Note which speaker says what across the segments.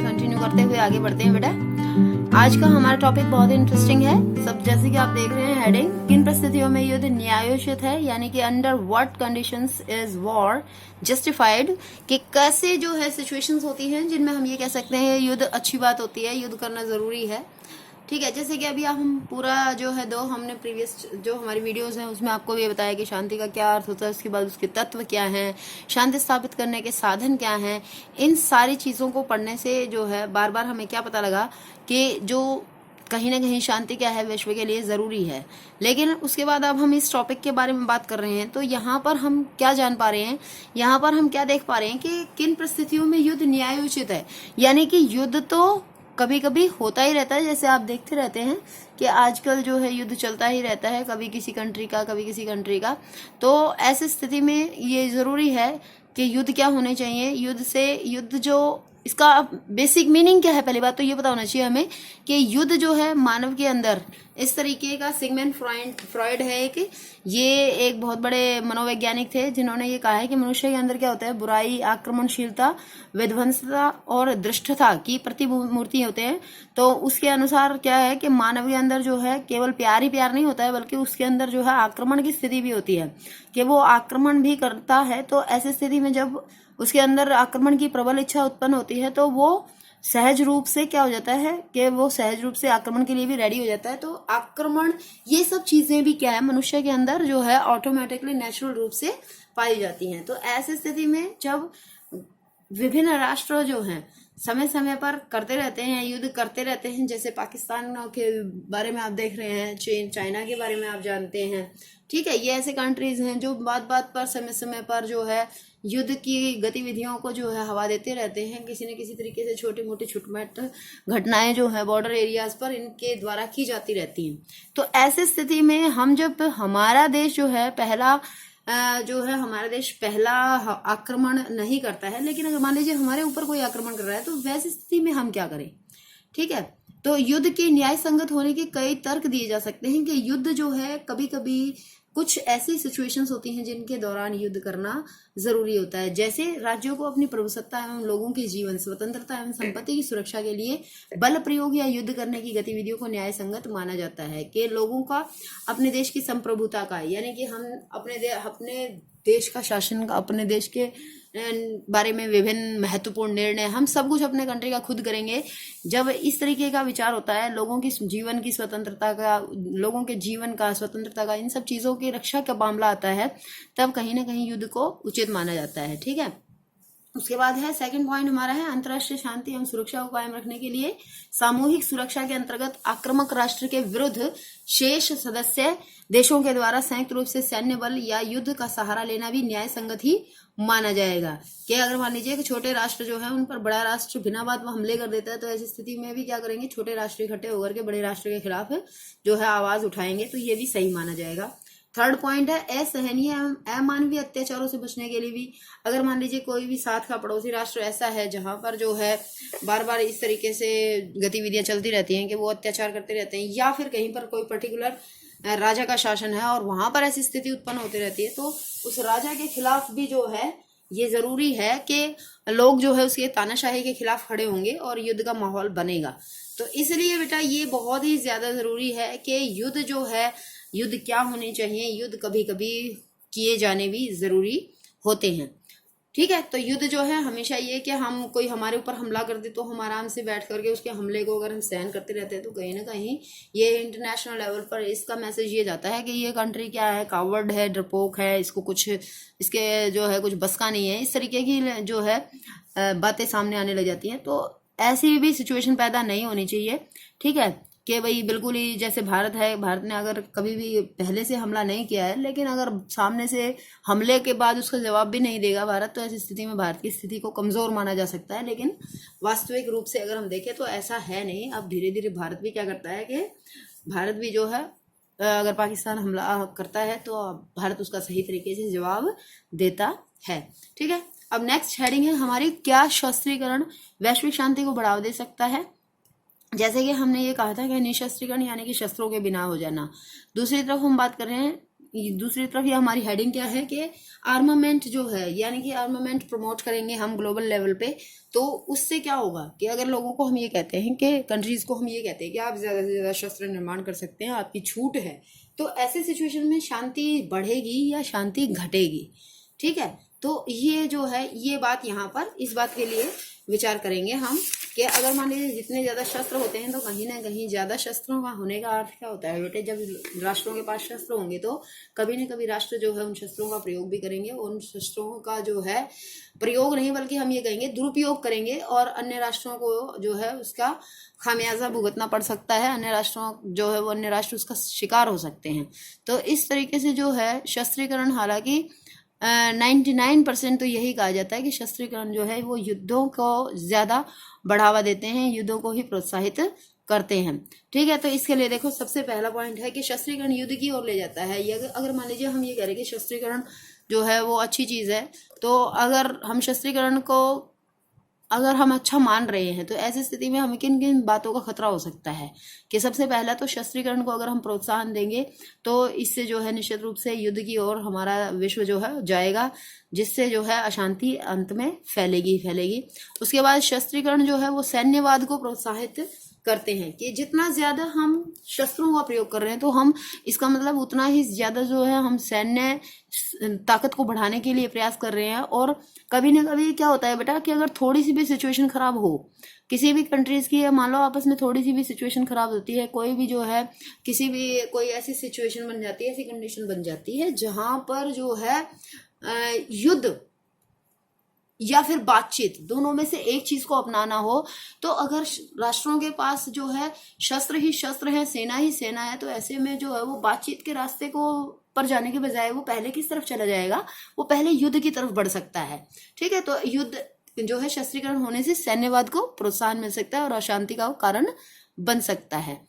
Speaker 1: Continue करते हुए आगे बढ़ते हैं बेटा। आज का हमारा टॉपिक बहुत ही इंटरेस्टिंग है। सब जैसे कि आप देख रहे हैं हेडिंग, किन परिस्थितियों में युद्ध न्यायोचित है, यानी कि under what conditions is war justified, कि कैसे जो है सिचुएशंस होती हैं जिनमें हम ये कह सकते हैं युद्ध अच्छी बात होती है, युद्ध करना जरूरी है। ठीक है, जैसे कि अभी हम पूरा जो है हमने प्रीवियस जो हमारी वीडियोस हैं उसमें आपको ये बताया कि शांति का क्या अर्थ होता है, उसके बाद उसके तत्व क्या हैं, शांति स्थापित करने के साधन क्या हैं। इन सारी चीज़ों को पढ़ने से जो है बार बार हमें क्या पता लगा कि जो कहीं ना कहीं शांति क्या है विश्व के लिए ज़रूरी है। लेकिन उसके बाद अब हम इस टॉपिक के बारे में बात कर रहे हैं, तो यहाँ पर हम क्या जान पा रहे हैं, यहाँ पर हम क्या देख पा रहे हैं कि किन परिस्थितियों में युद्ध न्यायोचित है। यानी कि युद्ध तो कभी कभी होता ही रहता है, जैसे आप देखते रहते हैं कि आजकल जो है युद्ध चलता ही रहता है, कभी किसी कंट्री का कभी किसी कंट्री का। तो ऐसी स्थिति में ये जरूरी है कि युद्ध क्या होने चाहिए। युद्ध जो इसका बेसिक मीनिंग क्या है, पहली बात तो ये पता होना चाहिए हमें कि युद्ध जो है मानव के अंदर इस तरीके का, सिगमंड फ्रॉइड है कि ये एक बहुत बड़े मनोवैज्ञानिक थे जिन्होंने ये कहा है कि मनुष्य के अंदर क्या होता है, बुराई, आक्रमणशीलता, विध्वंसता और दृष्टता की प्रतिमूर्ति होते हैं। तो उसके अनुसार क्या है कि मानव के अंदर जो है केवल प्यार ही प्यार नहीं होता है, बल्कि उसके अंदर जो है आक्रमण की स्थिति भी होती है कि वो आक्रमण भी करता है। तो ऐसी स्थिति में जब उसके अंदर आक्रमण की प्रबल इच्छा उत्पन्न होती है तो वो सहज रूप से क्या हो जाता है कि वो सहज रूप से आक्रमण के लिए भी रेडी हो जाता है। तो आक्रमण, ये सब चीजें भी क्या है मनुष्य के अंदर जो है ऑटोमेटिकली नेचुरल रूप से पाई जाती हैं। तो ऐसी स्थिति में जब विभिन्न राष्ट्र जो हैं समय समय पर करते रहते हैं, युद्ध करते रहते हैं, जैसे पाकिस्तान के बारे में आप देख रहे हैं, चाइना के बारे में आप जानते हैं। ठीक है, ये ऐसे कंट्रीज हैं जो बात बात पर समय समय पर जो है युद्ध की गतिविधियों को जो है हवा देते रहते हैं। किसी न किसी तरीके से छोटी मोटी छुटमुट घटनाएं जो है बॉर्डर एरियाज पर इनके द्वारा की जाती रहती हैं। तो ऐसी स्थिति में हम जब हमारा देश जो है हमारा देश पहला आक्रमण नहीं करता है, लेकिन अगर मान लीजिए हमारे ऊपर कोई आक्रमण कर रहा है तो वैसी स्थिति में हम क्या करें। ठीक है, तो युद्ध के न्याय संगत होने के कई तर्क दिए जा सकते हैं कि युद्ध जो है कभी कभी कुछ ऐसी सिचुएशंस होती हैं जिनके दौरान युद्ध करना जरूरी होता है। जैसे राज्यों को अपनी प्रभुसत्ता एवं लोगों के जीवन, स्वतंत्रता एवं संपत्ति की सुरक्षा के लिए बल प्रयोग या युद्ध करने की गतिविधियों को न्याय संगत माना जाता है कि लोगों का अपने देश की संप्रभुता का, यानी कि हम अपने देश का शासन का, अपने देश के बारे में विभिन्न महत्वपूर्ण निर्णय हम सब कुछ अपने कंट्री का खुद करेंगे। जब इस तरीके का विचार होता है, लोगों की जीवन की स्वतंत्रता का, लोगों के जीवन का, स्वतंत्रता का, इन सब चीजों की रक्षा का मामला आता है, तब कहीं ना कहीं युद्ध को उचित माना जाता है। ठीक है, उसके बाद है सेकंड पॉइंट हमारा है अंतर्राष्ट्रीय शांति एवं सुरक्षा को कायम रखने के लिए सामूहिक सुरक्षा के अंतर्गत आक्रामक राष्ट्र के विरुद्ध शेष सदस्य देशों के द्वारा संयुक्त रूप से सैन्य बल या युद्ध का सहारा लेना भी न्याय संगत ही माना जाएगा। कि अगर मान लीजिए कि छोटे राष्ट्र जो है उन पर बड़ा राष्ट्र बिना बात में हमले कर देता है, तो ऐसी स्थिति में भी क्या करेंगे, छोटे राष्ट्र इकट्ठे होकर के बड़े राष्ट्र के खिलाफ जो है आवाज उठाएंगे, तो ये भी सही माना जाएगा। थर्ड पॉइंट है असहनीय एवं अमानवीय अत्याचारों से बचने के लिए भी, अगर मान लीजिए कोई भी साथ का पड़ोसी राष्ट्र ऐसा है जहां पर जो है बार बार इस तरीके से गतिविधियां चलती रहती हैं कि वो अत्याचार करते रहते हैं, या फिर कहीं पर कोई पर्टिकुलर राजा का शासन है और वहां पर ऐसी स्थिति उत्पन्न होती रहती है, तो उस राजा के खिलाफ भी जो है ये जरूरी है कि लोग जो है उसके तानाशाही के खिलाफ खड़े होंगे और युद्ध का माहौल बनेगा। तो इसलिए बेटा ये बहुत ही ज्यादा जरूरी है कि युद्ध जो है, युद्ध क्या होने चाहिए, युद्ध कभी कभी किए जाने भी जरूरी होते हैं। ठीक है, तो युद्ध जो है हमेशा ये कि हम कोई हमारे ऊपर हमला कर दे तो हम आराम से बैठ करके उसके हमले को अगर हम सहन करते रहते हैं, तो कहीं ना कहीं ये इंटरनेशनल लेवल पर इसका मैसेज ये जाता है कि ये कंट्री क्या है, कावर्ड है, डरपोक है, इसको कुछ इसके जो है कुछ बस का नहीं है, इस तरीके की जो है बातें सामने आने लग जाती हैं। तो ऐसी भी सिचुएशन पैदा नहीं होनी चाहिए। ठीक है, कि भाई बिल्कुल ही जैसे भारत है, भारत ने अगर कभी भी पहले से हमला नहीं किया है, लेकिन अगर सामने से हमले के बाद उसका जवाब भी नहीं देगा भारत, तो ऐसी स्थिति में भारत की स्थिति को कमजोर माना जा सकता है। लेकिन वास्तविक रूप से अगर हम देखें तो ऐसा है नहीं। अब धीरे धीरे भारत भी क्या करता है कि भारत भी जो है अगर पाकिस्तान हमला करता है तो भारत उसका सही तरीके से जवाब देता है। ठीक है, अब नेक्स्ट हेडिंग है हमारी, क्या शस्त्रीकरण वैश्विक शांति को बढ़ावा दे सकता है। जैसे कि हमने ये कहा था कि निशस्त्रीकरण यानी कि शस्त्रों के बिना हो जाना। दूसरी तरफ हम बात कर रहे हैं दूसरी तरफ ये हमारी हेडिंग क्या है कि आर्मामेंट जो है, यानी कि आर्मामेंट प्रमोट करेंगे हम ग्लोबल लेवल पे, तो उससे क्या होगा कि अगर लोगों को हम ये कहते हैं कि कंट्रीज को हम ये कहते हैं कि आप ज्यादा से ज्यादा शस्त्र निर्माण कर सकते हैं, आपकी छूट है, तो ऐसे सिचुएशन में शांति बढ़ेगी या शांति घटेगी। ठीक है, तो ये जो है ये बात यहाँ पर इस बात के लिए विचार करेंगे हम कि अगर मान लीजिए जितने ज्यादा शस्त्र होते हैं तो कहीं ना कहीं ज्यादा शस्त्रों का होने का अर्थ क्या होता है बेटे, जब राष्ट्रों के पास शस्त्र होंगे तो कभी न कभी राष्ट्र जो है उन शस्त्रों का प्रयोग भी करेंगे, उन शस्त्रों का जो है प्रयोग नहीं बल्कि हम ये कहेंगे दुरुपयोग करेंगे, और अन्य राष्ट्रों को जो है उसका खामियाजा भुगतना पड़ सकता है, अन्य राष्ट्रों जो है वो अन्य राष्ट्र उसका शिकार हो सकते हैं। तो इस तरीके से जो है शस्त्रीकरण, हालांकि 99% तो यही कहा जाता है कि शस्त्रीकरण जो है वो युद्धों को ज्यादा बढ़ावा देते हैं, युद्धों को ही प्रोत्साहित करते हैं। ठीक है, तो इसके लिए देखो सबसे पहला पॉइंट है कि शस्त्रीकरण युद्ध की ओर ले जाता है। अगर मान लीजिए हम ये कह रहे हैं कि शस्त्रीकरण जो है वो अच्छी चीज है, तो अगर हम शस्त्रीकरण को अगर हम अच्छा मान रहे हैं तो ऐसी स्थिति में हमें किन किन बातों का खतरा हो सकता है कि सबसे पहला तो शस्त्रीकरण को अगर हम प्रोत्साहन देंगे तो इससे जो है निश्चित रूप से युद्ध की ओर हमारा विश्व जो है जाएगा, जिससे जो है अशांति अंत में फैलेगी। उसके बाद शस्त्रीकरण जो है वो सैन्यवाद को प्रोत्साहित करते हैं कि जितना ज्यादा हम शस्त्रों का प्रयोग कर रहे हैं तो हम इसका मतलब उतना ही ज्यादा जो है हम सैन्य ताकत को बढ़ाने के लिए प्रयास कर रहे हैं। और कभी ना कभी क्या होता है बेटा कि अगर थोड़ी सी भी सिचुएशन खराब हो किसी भी कंट्रीज की, मान लो आपस में थोड़ी सी भी सिचुएशन खराब होती है, कोई भी जो है कोई ऐसी सिचुएशन बन जाती है, ऐसी कंडीशन बन जाती है जहां पर जो है युद्ध या फिर बातचीत, दोनों में से एक चीज को अपनाना हो, तो अगर राष्ट्रों के पास जो है शस्त्र ही शस्त्र है, सेना ही सेना है, तो ऐसे में जो है वो बातचीत के रास्ते को पर जाने के बजाय वो पहले किस तरफ चला जाएगा, वो पहले युद्ध की तरफ बढ़ सकता है। ठीक है, तो युद्ध जो है शस्त्रीकरण होने से सैन्यवाद को प्रोत्साहन मिल सकता है और अशांति का कारण बन सकता है।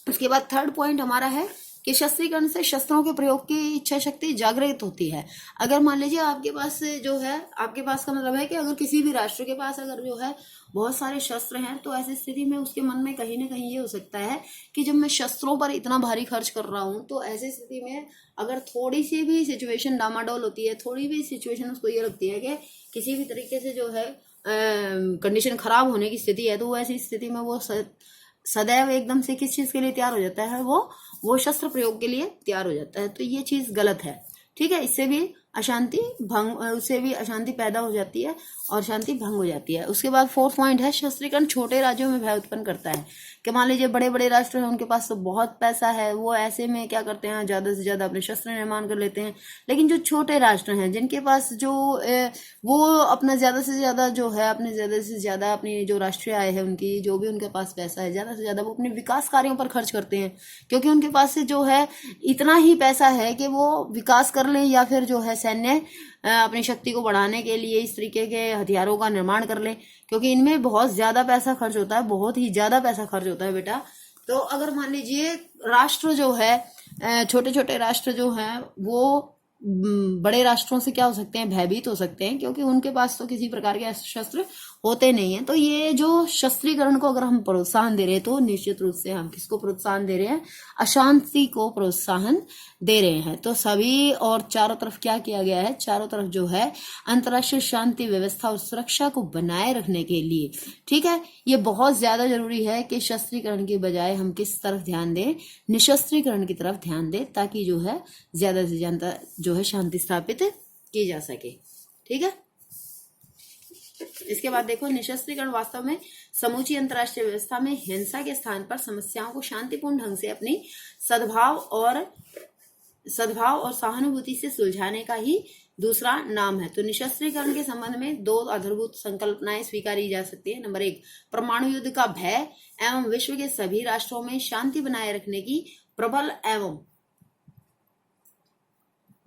Speaker 1: उसके बाद थर्ड पॉइंट हमारा है कि शस्त्रीकरण से शस्त्रों के प्रयोग की इच्छा शक्ति जागृत होती है। अगर मान लीजिए आपके पास जो है, आपके पास का मतलब है कि अगर किसी भी राष्ट्र के पास अगर जो है बहुत सारे शस्त्र हैं, तो ऐसी स्थिति में उसके मन में कहीं ना कहीं ये हो सकता है कि जब मैं शस्त्रों पर इतना भारी खर्च कर रहा हूं, तो ऐसी स्थिति में अगर थोड़ी सी भी सिचुएशन डामाडोल होती है, थोड़ी भी सिचुएशन उसको ये लगती है कि किसी भी तरीके से जो है कंडीशन खराब होने की स्थिति है, तो वो ऐसी स्थिति में वो सदैव एकदम से किस चीज के लिए तैयार हो जाता है, वो शस्त्र प्रयोग के लिए तैयार हो जाता है। तो ये चीज गलत है। ठीक है, इससे भी अशांति पैदा हो जाती है और शांति भंग हो जाती है। उसके बाद फोर्थ पॉइंट है शस्त्रीकरण छोटे राज्यों में भय उत्पन्न करता है कि मान लीजिए बड़े बड़े राष्ट्र हैं, उनके पास तो बहुत पैसा है, वो ऐसे में क्या करते हैं, ज्यादा से ज्यादा अपने शस्त्र निर्माण कर लेते हैं। लेकिन जो छोटे राष्ट्र हैं जिनके पास जो वो अपना ज्यादा से ज्यादा जो है अपनी जो राष्ट्रीय आय है उनकी, जो भी उनके पास पैसा है, ज्यादा से ज्यादा वो अपने विकास कार्यों पर खर्च करते हैं, क्योंकि उनके पास से जो है इतना ही पैसा है कि वो विकास कर लें या फिर जो है सैन्य अपनी शक्ति को बढ़ाने के लिए इस तरीके के हथियारों का निर्माण कर लें, क्योंकि इनमें बहुत ज्यादा पैसा खर्च होता है, बहुत ही ज्यादा पैसा खर्च होता है बेटा। तो अगर मान लीजिए राष्ट्र जो है, छोटे छोटे राष्ट्र जो हैं वो बड़े राष्ट्रों से क्या हो सकते हैं, भयभीत हो सकते हैं, क्योंकि उनके पास तो किसी प्रकार के शस्त्र होते नहीं है। तो ये जो शस्त्रीकरण को अगर हम प्रोत्साहन दे रहे हैं, तो निश्चित रूप से हम किसको प्रोत्साहन दे रहे हैं, अशांति को प्रोत्साहन दे रहे हैं। तो सभी और चारों तरफ क्या किया गया है, चारों तरफ जो है अंतर्राष्ट्रीय शांति व्यवस्था और सुरक्षा को बनाए रखने के लिए, ठीक है, ये बहुत ज्यादा जरूरी है कि शस्त्रीकरण के बजाय हम किस तरफ ध्यान दें, निशस्त्रीकरण की तरफ ध्यान दें, ताकि जो है ज्यादा से ज्यादा जो है शांति स्थापित की जा सके। ठीक है, इसके बाद देखो निशस्त्रीकरण वास्तव में समूची अंतर्राष्ट्रीय व्यवस्था में हिंसा के स्थान पर समस्याओं को शांतिपूर्ण ढंग से अपनी सद्भाव और सहानुभूति से सुलझाने का ही दूसरा नाम है। तो निशस्त्रीकरण के संबंध में दो आधारभूत संकल्पनाएं स्वीकारी जा सकती है। नंबर 1, परमाणु युद्ध का भय एवं विश्व के सभी राष्ट्रों में शांति बनाए रखने की प्रबल एवं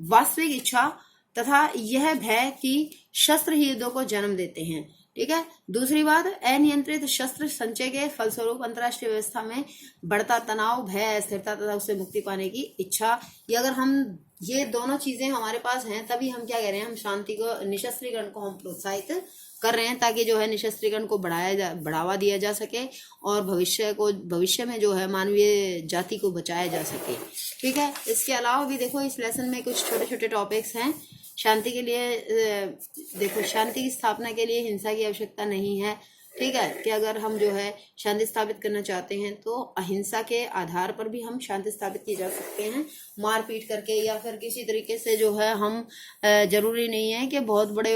Speaker 1: वास्तविक इच्छा तथा यह भय की शस्त्र युद्धों को जन्म देते हैं। ठीक है, दूसरी बात, अनियंत्रित शस्त्र संचय के फलस्वरूप अंतर्राष्ट्रीय व्यवस्था में बढ़ता तनाव, भय, अस्थिरता तथा उससे मुक्ति पाने की इच्छा। ये अगर हम ये दोनों चीजें हमारे पास हैं, तभी हम क्या कह रहे हैं, हम शांति को, निशस्त्रीकरण को हम प्रोत्साहित कर रहे हैं ताकि जो है निशस्त्रीकरण को बढ़ावा दिया जा सके और भविष्य में जो है मानवीय जाति को बचाया जा सके। ठीक है, इसके अलावा भी देखो इस लेसन में कुछ छोटे छोटे टॉपिक्स हैं। शांति के लिए देखो, शांति की स्थापना के लिए हिंसा की आवश्यकता नहीं है। ठीक है, कि अगर हम जो है शांति स्थापित करना चाहते हैं तो अहिंसा के आधार पर भी हम शांति स्थापित की जा सकते हैं, मारपीट करके या फिर किसी तरीके से जो है हम जरूरी नहीं है कि बहुत बड़े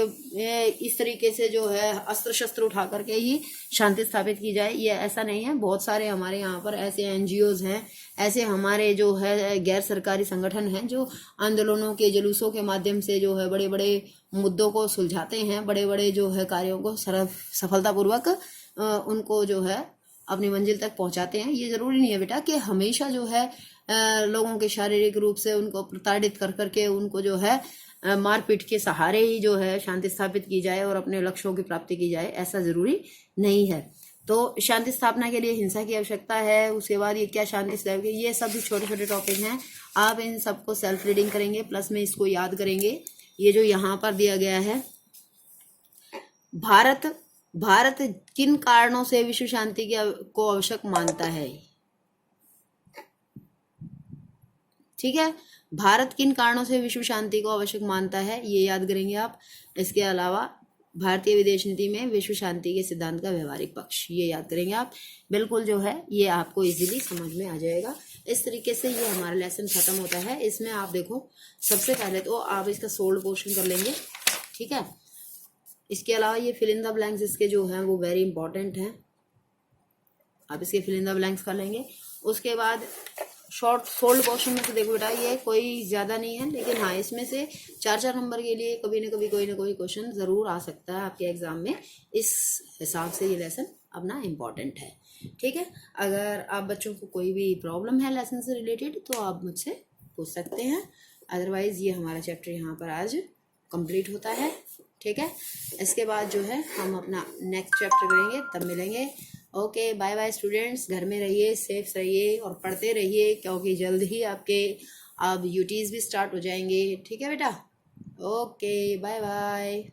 Speaker 1: इस तरीके से जो है अस्त्र शस्त्र उठा करके ही शांति स्थापित की जाए, ये ऐसा नहीं है। बहुत सारे हमारे यहाँ पर ऐसे एनजीओज हैं, ऐसे हमारे जो है गैर सरकारी संगठन हैं जो आंदोलनों के जुलूसों के माध्यम से जो है बड़े बड़े मुद्दों को सुलझाते हैं, बड़े बड़े जो है कार्यों को सफलतापूर्वक उनको जो है अपनी मंजिल तक पहुंचाते हैं। ये जरूरी नहीं है बेटा कि हमेशा जो है लोगों के शारीरिक रूप से उनको प्रताड़ित कर करके उनको जो है मारपीट के सहारे ही जो है शांति स्थापित की जाए और अपने लक्ष्यों की प्राप्ति की जाए, ऐसा जरूरी नहीं है। तो शांति स्थापना के लिए हिंसा की आवश्यकता है, उसके बाद ये क्या शांति स्थापना, ये सब भी छोटे छोटे टॉपिक हैं। आप इन सबको सेल्फ रीडिंग करेंगे, प्लस में इसको याद करेंगे। ये जो यहाँ पर दिया गया है, भारत किन कारणों से विश्व शांति को आवश्यक मानता है। ठीक है, भारत किन कारणों से विश्व शांति को आवश्यक मानता है, ये याद करेंगे आप। इसके अलावा भारतीय विदेश नीति में विश्व शांति के सिद्धांत का व्यवहारिक पक्ष, ये याद करेंगे आप। बिल्कुल जो है ये आपको इजीली समझ में आ जाएगा। इस तरीके से ये हमारा लेसन खत्म होता है। इसमें आप देखो, सबसे पहले तो आप इसका सोल्ड पोर्शन कर लेंगे। ठीक है, इसके अलावा ये फिल इन द ब्लैंक्स इसके जो हैं वो वेरी इंपॉर्टेंट हैं, आप इसके फिल इन द ब्लैंक्स कर लेंगे। उसके बाद शॉर्ट सोल्ड क्वेश्चन में से देखो बेटा, ये कोई ज़्यादा नहीं है, लेकिन हाँ इसमें से 4-4 नंबर के लिए कभी ना कभी कोई ना कोई क्वेश्चन ज़रूर आ सकता है आपके एग्जाम में। इस हिसाब से ये लेसन अपना इम्पॉर्टेंट है। ठीक है, अगर आप बच्चों को कोई भी प्रॉब्लम है लेसन से रिलेटेड तो आप मुझसे पूछ सकते हैं। अदरवाइज़ ये हमारा चैप्टर यहाँ पर आज कंप्लीट होता है। ठीक है, इसके बाद जो है हम अपना नेक्स्ट चैप्टर करेंगे, तब मिलेंगे। Okay, bye bye students. घर में रहिए, सेफ रहिए और पढ़ते रहिए, क्योंकि जल्द ही आपके अब यूटीज़ भी स्टार्ट हो जाएंगे। ठीक है बेटा, ओके बाय बाय।